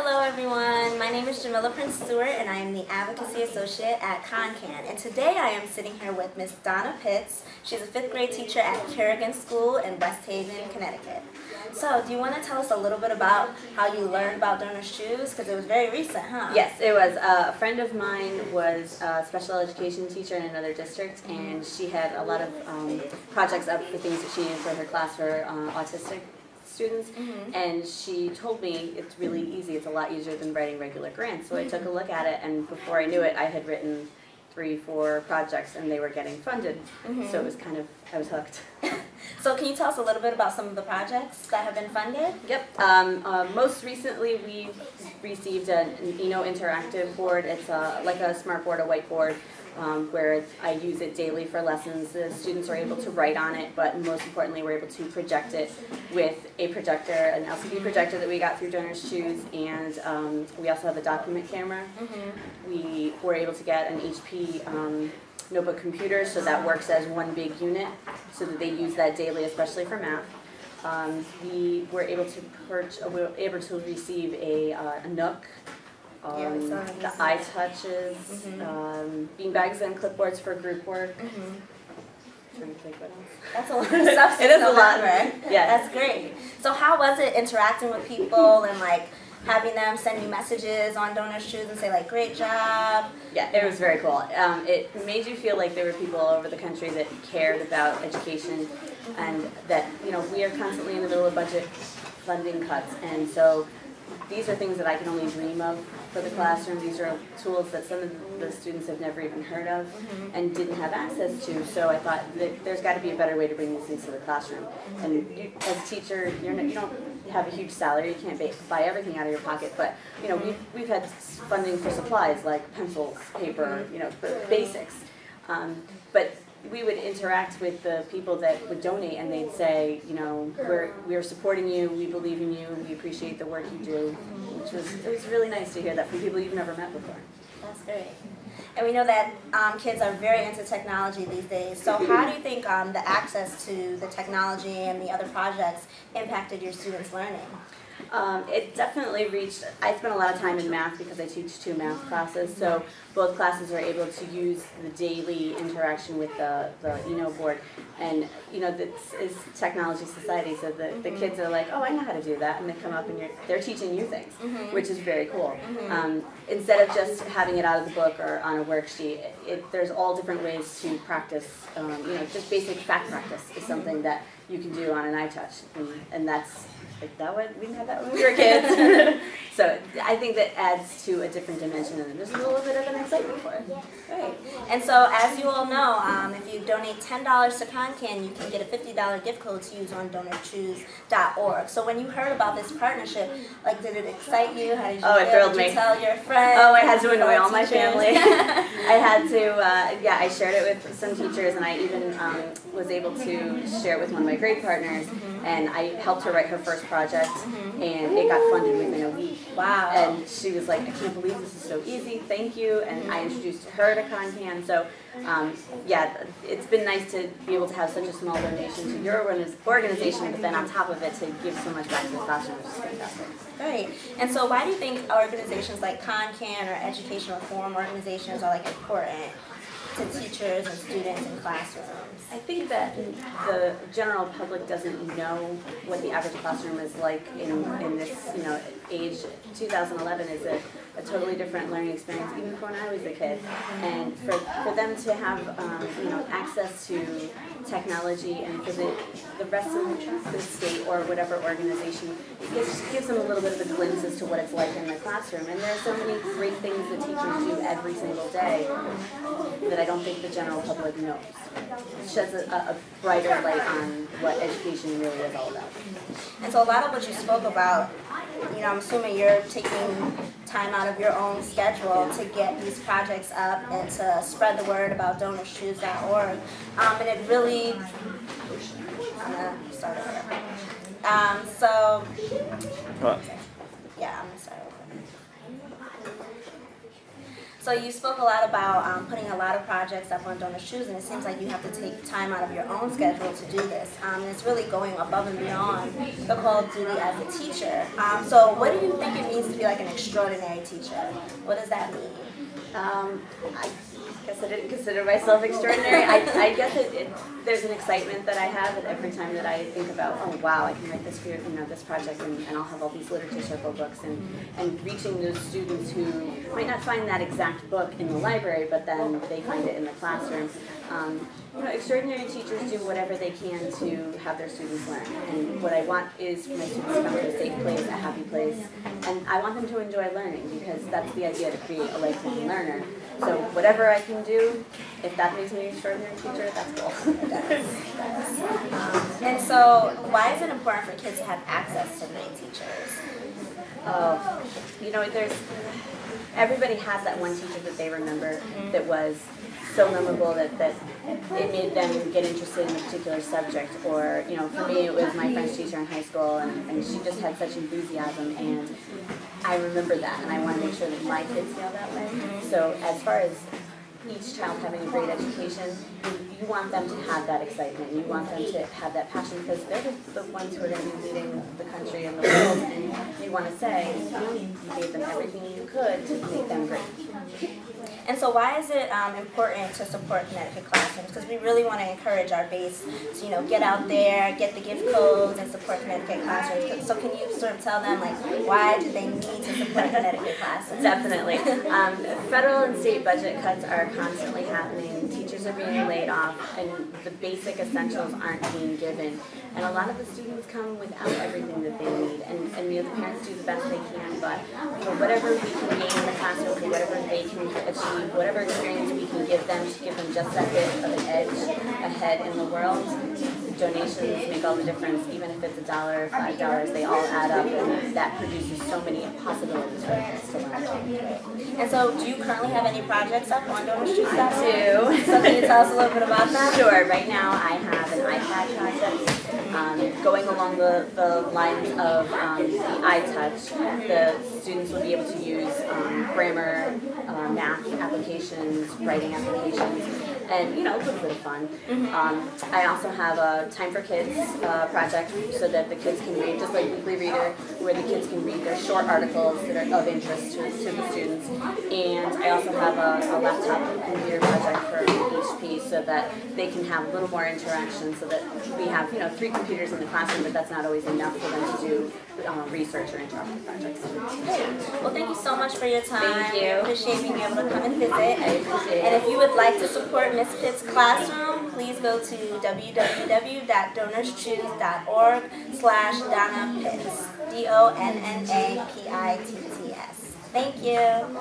Hello everyone, my name is Jamilah Prince-Stewart and I am the Advocacy Associate at ConnCAN. And today I am sitting here with Miss Donna Pitts. She's a 5th grade teacher at Kerrigan School in West Haven, Connecticut. So, do you want to tell us a little bit about how you learned about donor shoes? Because it was very recent, huh? Yes, it was. A friend of mine was a special education teacher in another district, and she had a lot of projects up for things that she needed for her class for autistic students, and she told me it's really easy. It's a lot easier than writing regular grants. So I took a look at it, and before I knew it, I had written 3-4 projects, and they were getting funded. So it was kind of, I was hooked. So can you tell us a little bit about some of the projects that have been funded? Yep. Most recently, we received an interactive board. It's like a smart board, a whiteboard, where I use it daily for lessons. The students are able to write on it, but most importantly, we're able to project it with a projector, an LCD projector that we got through Donors Choose, and we also have a document camera. We were able to get an HP notebook computer, so that works as one big unit, so that they use that daily, especially for math. We were able to receive a Nook. The eye touches, bean bags and clipboards for group work. Trying to think what else. That's a lot of stuff. It is a lot, right? Yeah. That's great. So how was it interacting with people and like having them send you messages on Donors Choose and say like, great job? Yeah, it was very cool. It made you feel like there were people all over the country that cared about education, and that, you know, we are constantly in the middle of budget funding cuts, and so these are things that I can only dream of for the classroom. These are tools that some of the students have never even heard of and didn't have access to. So I thought that there's got to be a better way to bring these things to the classroom. And you, as a teacher, you don't have a huge salary. You can't buy everything out of your pocket. But you know, we've had funding for supplies like pencils, paper, you know, the basics. But we would interact with the people that would donate, and they'd say, you know, we're supporting you, we believe in you, we appreciate the work you do, it was really nice to hear that from people you've never met before. That's great. And we know that kids are very into technology these days. So how do you think the access to the technology and the other projects impacted your students' learning? It definitely reached, I spent a lot of time in math because I teach 2 math classes, so both classes are able to use the daily interaction with the board. And you know, this is technology society, so the kids are like, oh, I know how to do that, and they come up and they're teaching you things, which is very cool. Instead of just having it out of the book or on a worksheet, there's all different ways to practice. You know, just basic fact practice is something that you can do on an iTouch, and that's like that one. We didn't have that when we were kids. So I think that adds to a different dimension, and there's a little bit of an excitement for it. Great. And so, as you all know, if you donate $10 to ConnCAN, you can get a $50 gift code to use on DonorChoose.org. So when you heard about this partnership, like, did it excite you? How did you feel? It thrilled me. Did you tell your friends? Oh, I had to annoy all my family. I had to, yeah, I shared it with some teachers, and I even was able to share it with one of my grade partners, and I helped her write her first project, and it got funded within a week. Wow. And she was like, I can't believe this is so easy, thank you, and I introduced her to ConnCAN. So yeah, it's been nice to be able to have such a small donation to your organization, but then on top of it to give so much back to the classroom, which is fantastic. Great. And so why do you think organizations like ConnCAN or education reform organizations are like important to teachers and students in classrooms? I think that the general public doesn't know what the average classroom is like in this, you know, age. 2011 is a totally different learning experience, even when I was a kid. And for them to have you know, access to technology, and for the rest of the state or whatever organization, it gives them a little bit of a glimpse as to what it's like in the classroom. And there are so many great things that teachers do every single day that I don't think the general public knows. It sheds a brighter light on what education really is all about. And so a lot of what you spoke about, you know, I'm assuming you're taking time out of your own schedule to get these projects up and to spread the word about DonorsChoose.org. And it really, I'm going to start over. So, yeah, I'm going to start over. So you spoke a lot about putting a lot of projects up on Donors Choose, and it seems like you have to take time out of your own schedule to do this. And it's really going above and beyond the call of duty as a teacher. So what do you think it means to be like an extraordinary teacher? What does that mean? I guess I didn't consider myself extraordinary. I guess there's an excitement that I have at every time that I think about, oh wow, I can write this this project, and I'll have all these literature circle books, and reaching those students who might not find that exact book in the library, but then they find it in the classroom. Extraordinary teachers do whatever they can to have their students learn, and what I want is for my students to come to a safe place, a happy place, and I want them to enjoy learning, because that's the idea, to create a lifelong learner. So whatever I can do, if that makes me an extraordinary teacher, that's cool. And so why is it important for kids to have access to great teachers? Everybody has that one teacher that they remember that was so memorable that it made them get interested in a particular subject. Or, for me it was my French teacher in high school, and she just had such enthusiasm, and I remember that, and I want to make sure that my kids feel that way. So as far as each child having a great education, you want them to have that excitement, you want them to have that passion, because they're the ones who are going to be leading the country and the world, and you want to say, you gave them everything you could to make them great. And so why is it important to support Connecticut classrooms? Because we really want to encourage our base to, get out there, get the gift codes, and support Connecticut classrooms. So can you sort of tell them, why do they need to support Connecticut classrooms? Definitely. Federal and state budget cuts are constantly happening. Teachers are being laid off, and the basic essentials aren't being given. And a lot of the students come without everything that they need. And the parents do the best they can, but for whatever we can gain in the classroom, for whatever they can achieve, whatever experience we can give them to give them just that bit of an edge ahead in the world, the donations make all the difference. Even if it's $1 or $5, they all add up, and that produces so many possibilities for kids to learn. And so do you currently have any projects up on Donors Choose? I do. So can you tell us a little bit about that? Sure. Right now I have an iPad project. Going along the lines of the iTouch, the students will be able to use grammar, math applications, writing applications, and a little bit of fun. I also have a Time for Kids project, so that the kids can read, just like Weekly Reader, where the kids can read their short articles that are of interest to the students. And I also have a laptop computer project for each piece, so that they can have a little more interaction, so that we have 3 computers in the classroom, but that's not always enough for them to do research or interactive projects. Well, thank you so much for your time. Thank you. We appreciate being able to come and visit. I appreciate it. And if you would like to support Ms. Pitts' classroom, please go to www.donorschoose.org/Donna Pitts, DonnaPitts. Thank you.